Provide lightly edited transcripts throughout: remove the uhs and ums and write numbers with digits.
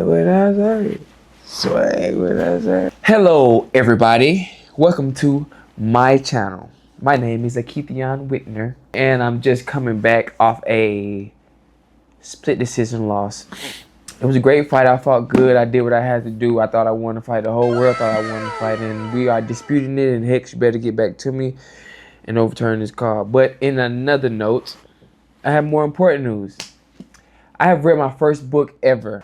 Swag what I say. Swag what I say. Hello, everybody. Welcome to my channel. My name is Akithian Whitner, and I'm just coming back off a split decision loss. It was a great fight. I fought good. I did what I had to do. I thought I wanted to fight. The whole world thought I wanted to fight, and we are disputing it. And Hex, you better get back to me and overturn this call. But in another note, I have more important news. I have read my first book ever.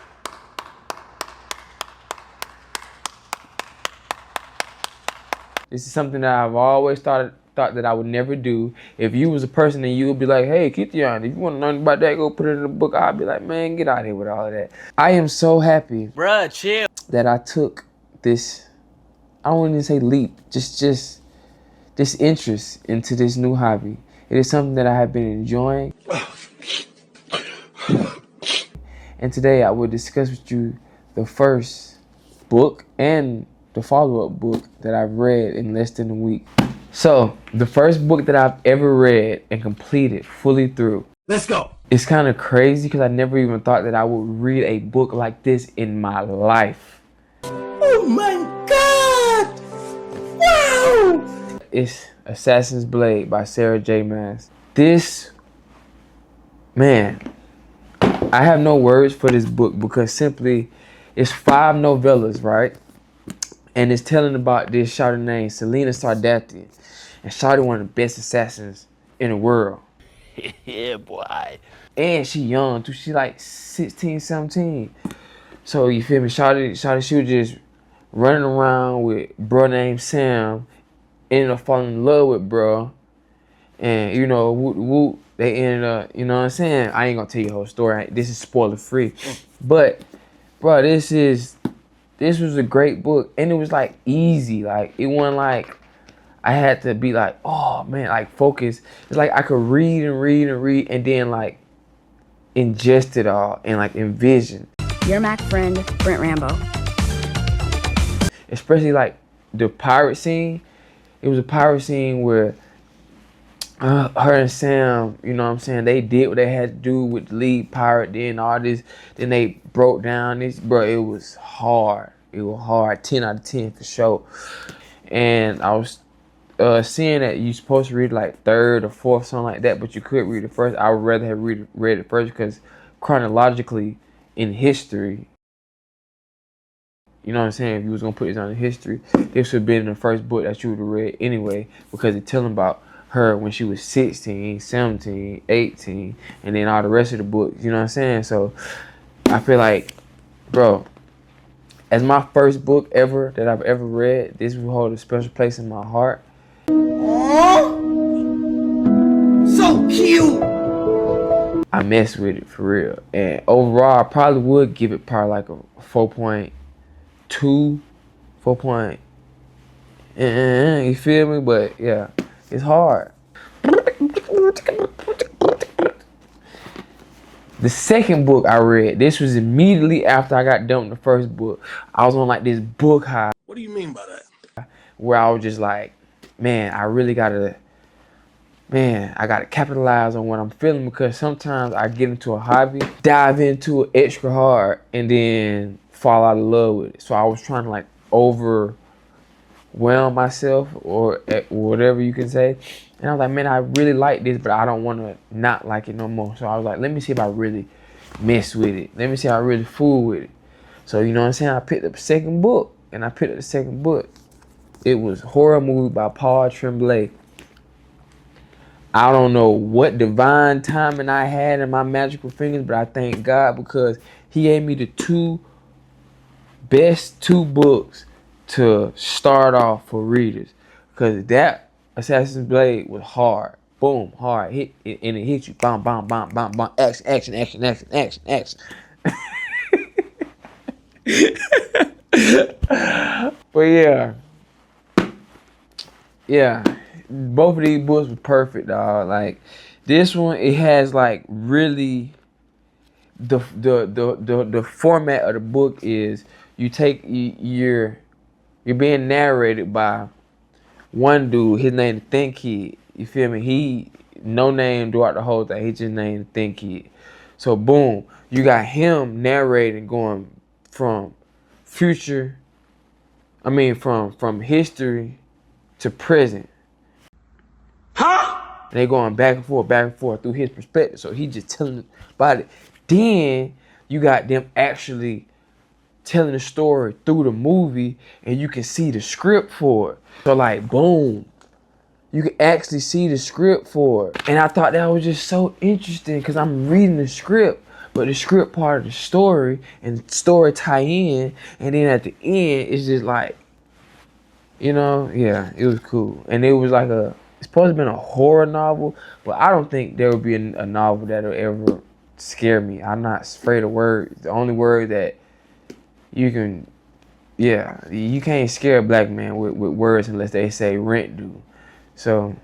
This is something that I've always thought that I would never do. If you was a person and you would be like, hey, Kithian, if you want to learn about that, go put it in a book. I'd be like, man, get out of here with all of that. I am so happy, bruh, chill, that I took this, I don't want to say leap, just this interest into this new hobby. It is something that I have been enjoying. And today I will discuss with you the first book and the follow-up book that I've read in less than a week. So, the first book that I've ever read and completed fully through. Let's go. It's kind of crazy because I never even thought that I would read a book like this in my life. Oh my God! Wow! It's Assassin's Blade by Sarah J. Maas. This, man, I have no words for this book because simply it's 5 novellas, right? And it's telling about this shawty named Selena Sardathian. And shawty one of the best assassins in the world. Yeah, boy. And she young too. She like 16, 17. So you feel me? Shawty, she was just running around with bro named Sam. Ended up falling in love with bro. And you know, whoop, they ended up, you know what I'm saying? I ain't gonna tell you the whole story. This is spoiler free. But, bro, this was a great book. And it was like easy. Like, it wasn't like I had to be like, oh man, like focus. It's like I could read and read and read and then like ingest it all and like envision. Your Mac friend, Brent Rambo. Especially like the pirate scene. It was a pirate scene where her and Sam, you know what I'm saying, they did what they had to do with the lead pirate, then all this, then they broke down this, bro, it was hard. It was hard, 10 out of 10 for sure. And I was seeing that you're supposed to read like 3rd or 4th, something like that, but you could read it first. I would rather have read it first because chronologically in history, you know what I'm saying, if you was gonna put this on in history, this would have been the first book that you would have read anyway, because it's telling about her when she was 16, 17, 18, and then all the rest of the books, you know what I'm saying? So I feel like, bro, as my first book ever that I've ever read, this will hold a special place in my heart. So cute. I mess with it for real. And overall, I probably would give it probably like a 4.2, 4. You feel me? But yeah, it's hard. The second book I read, this was immediately after I got done with the first book. I was on like this book high. What do you mean by that? Where I was just like, man, I gotta capitalize on what I'm feeling, because sometimes I get into a hobby, dive into it extra hard, and then fall out of love with it. So I was trying to like overwhelm myself, or whatever you can say. And I was like, man, I really like this, but I don't want to not like it no more. So I was like, let me see if I really mess with it. Let me see if I really fool with it. So, you know what I'm saying? I picked up the second book, and I picked up the second book. It was Horror Movie by Paul Tremblay. I don't know what divine timing I had in my magical fingers, but I thank God because he gave me the best two books to start off for readers. Because that Assassin's Blade was hard. Boom, hard. Hit it, and it hit you. Bam, bam, bam, bam, bam. Action, action, action, action, action, action. But yeah. Yeah. Both of these books were perfect, dog. Like, this one, it has like really the format of the book is you're being narrated by one dude. His name is Thin Kid. You feel me? He no name throughout the whole thing. He just named Thin Kid. So boom, you got him narrating, going from future. I mean, from history to present. Huh? And they going back and forth through his perspective. So he just telling about it. Then you got them actually telling the story through the movie, and you can see the script for it. So like, boom, you can actually see the script for it. And I thought that was just so interesting because I'm reading the script, but the script part of the story and the story tie in, and then at the end, it's just like, you know, yeah, it was cool. And it was like it's supposed to have been a horror novel, but I don't think there would be a novel that'll ever scare me. I'm not afraid of words. The only word that you can't scare a black man with words unless they say rent due. So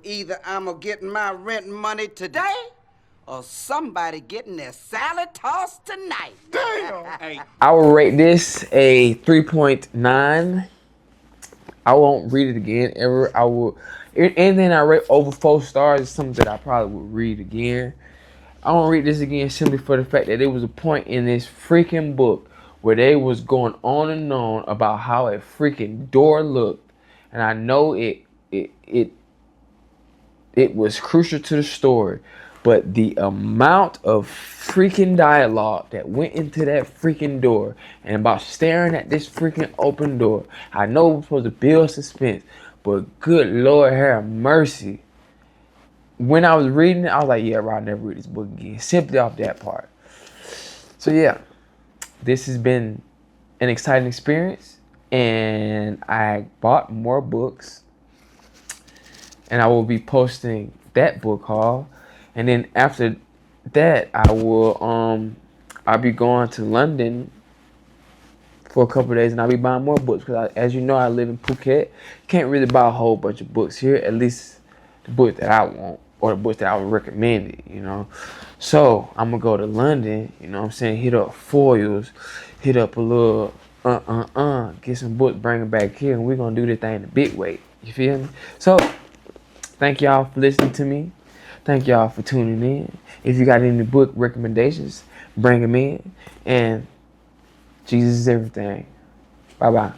either I'm gonna get my rent money today, or somebody getting their salad tossed tonight. Damn! Hey. I will rate this a 3.9. I won't read it again ever. I will, and then I rate over 4 stars is something that I probably would read again. I won't read this again simply for the fact that there was a point in this freaking book where they was going on and on about how a freaking door looked, and I know it was crucial to the story, but the amount of freaking dialogue that went into that freaking door and about staring at this freaking open door. I know we're supposed to build suspense, but good Lord have mercy. When I was reading it, I was like, yeah, bro, I'll never read this book again, simply off that part. So yeah, this has been an exciting experience, and I bought more books, and I will be posting that book haul. And then after that, I'll be going to London for a couple of days, and I'll be buying more books because, as you know, I live in Phuket. Can't really buy a whole bunch of books here, at least the books that I want or the books that I would recommend, you know. So I'm gonna go to London, you know what I'm saying, hit up Foyles, hit up a little get some books, bring them back here, and we're gonna do this thing the big way. You feel me? So thank y'all for listening to me. Thank y'all for tuning in. If you got any book recommendations, bring them in. And Jesus is everything. Bye-bye.